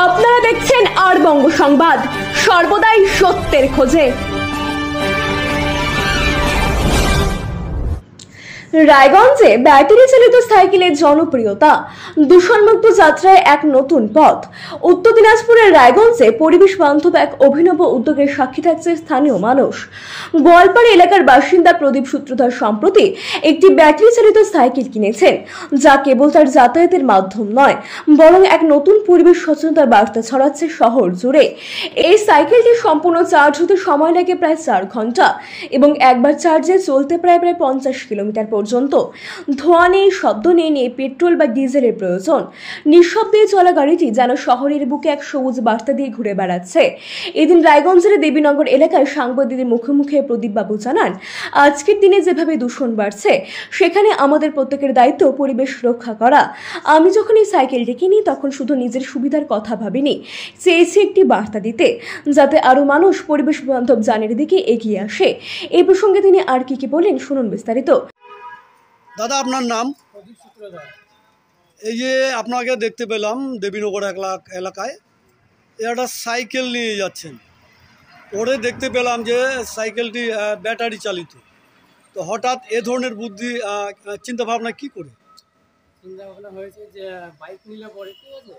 আপনারা দেখছেন আর বঙ্গ সংবাদ, সর্বদাই সত্যের খোঁজে। রায়গঞ্জে ব্যাটারি চালিত সাইকেলের জনপ্রিয়তা, দূষণমুক্ত যাত্রায় এক নতুন পথ। উত্তর দিনাজপুরের রায়গঞ্জে পরিবেশ বান্ধব এক অভিনব উদ্যোগের সাক্ষী থাকছে স্থানীয় মানুষ। গোয়ালপাড়া এলাকার বাসিন্দা প্রদীপ সূত্রধর সম্প্রতি একটি ব্যাটারি চালিত সাইকেল কিনেছেন, যা কেবল তার যাতায়াতের মাধ্যম নয়, বরং এক নতুন পরিবেশ সচেতনতার বার্তা ছড়াচ্ছে শহর জুড়ে। এই সাইকেলটি সম্পূর্ণ চার্জ হতে সময় লাগে প্রায় 4 ঘন্টা এবং একবার চার্জে চলতে প্রায় 50 কিলোমিটার পর্যন্ত। ধোঁয়া নেই, শব্দ নেই, পেট্রোল বা ডিজেলের প্রয়োজন। নিঃশব্দে চলা গাড়িটি যেন শহরের বুকে এক সবুজ বার্তা দিয়ে ঘুরে বেড়াচ্ছে। এদিন রায়গঞ্জের দেবীনগর এলাকায় সাংবাদিকদের মুখে মুখে প্রদীপ বাবু জানান, আজকের দিনে যেভাবে দূষণ বাড়ছে, সেখানে আমাদের প্রত্যেকের দায়িত্ব পরিবেশ রক্ষা করা। আমি যখন এই সাইকেলটি কিনি তখন শুধু নিজের সুবিধার কথা ভাবিনি, চেয়েছি একটি বার্তা দিতে, যাতে আরো মানুষ পরিবেশ বান্ধব যানের দিকে এগিয়ে আসে। এই প্রসঙ্গে তিনি আর কি বলেন শুনুন বিস্তারিত। দাদা, আপনার নাম? এই যে আপনাকে দেখতে পেলাম দেবীনগর এলাকায় একটা সাইকেল নিয়ে যাচ্ছেন, পরে দেখতে পেলাম যে সাইকেলটি ব্যাটারি চালিত। তো হঠাৎ এ ধরনের বুদ্ধি চিন্তা ভাবনা কি করে? চিন্তা ভাবনা হয়েছে যে বাইক নিলে পরে, ঠিক আছে,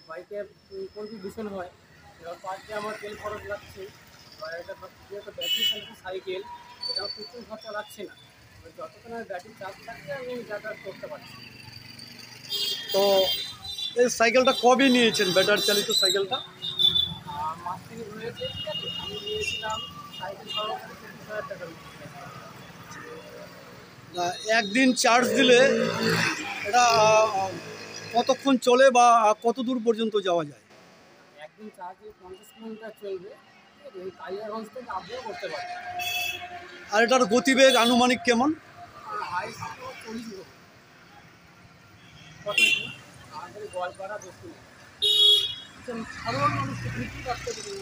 বাইকে পরিবেশ দূষণ হয়, এবার পার্কে আমার তেল খরচ লাগছে, এবার এটা যেহেতু ব্যাটারি চালিত সাইকেল, এটা প্রচুর খরচা লাগছে না, যতক্ষণ ব্যাটারি চার্জ থাকলে আমি যাতায়াত করতে পারছি। তো এই সাইকেলটা কবে নিয়েছেন, ব্যাটারি চালিত সাইকেলটা? মাস থেকে হয়েছে, ঠিক আছে, আমি নিয়েছিলাম সাইকেল সরকারি 25,000 টাকার। একদিন চার্জ দিলে এটা কতক্ষণ চলে বা কত দূর পর্যন্ত যাওয়া যায়? একদিন চার্জে 50 কিলোমিটার চলবে, এই কালিয়াগঞ্জ থেকে আপনিও করতে পারবেন। আর এটার গতিবেগ আনুমানিক কেমন? হাই 40 কত আমাদের গোয়ালপাড়া বেশি সাধারণ মানুষকে বিক্রি করতে পারি,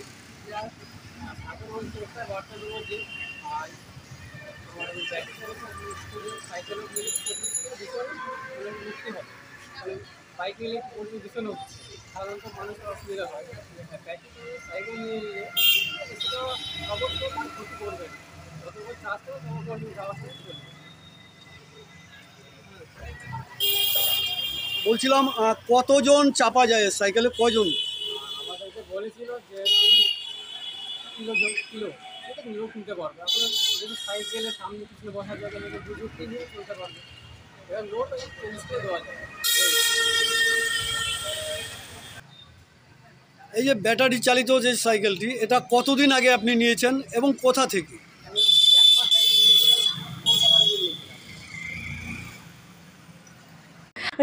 সাধারণ চেষ্টা বার্তা দেবো যে আমার সাইকেলের মুক্তি হয়, বাইক নিলে প্রচুর দূষণ হচ্ছে, সাধারণত মানুষের অসুবিধা হয়। সাইকেল নিয়ে নিলে সেটা অবশ্যই ক্ষতি করবে, যতক্ষণ চাষ করে ততক্ষণ যাওয়া চলবে। বলছিলাম কতজন চাপা যায় সাইকেলে, কজন? আমাদেরকে বলেছিল যে কিলো কিনতে পারবে, আপনার যদি সাইকেলের সামনে পিছনে বসা যাবে, দুজনকে নিয়ে চলতে পারবে, এবার লোড 40 দেওয়া যাবে। এই যে ব্যাটারি চালিত যে সাইকেলটি, এটা কতদিন আগে আপনি নিয়েছেন এবং কোথা থেকে?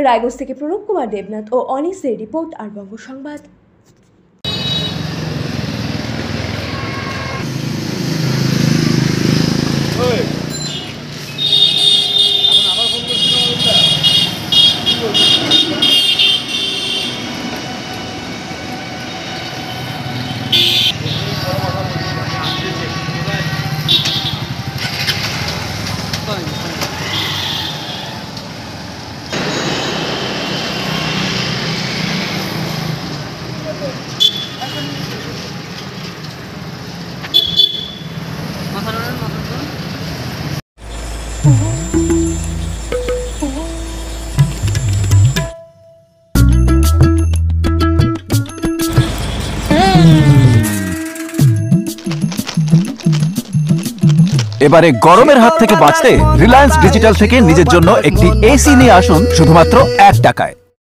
রায়গঞ্জ থেকে প্রণব কুমার দেবনাথ ও অনিসের রিপোর্ট, আর বঙ্গ সংবাদ। এবারে গরমের হাত থেকে বাঁচতে রিলায়েন্স ডিজিটাল থেকে নিজের জন্য একটি এসি নিয়ে আসুন শুধুমাত্র 1 টাকায়।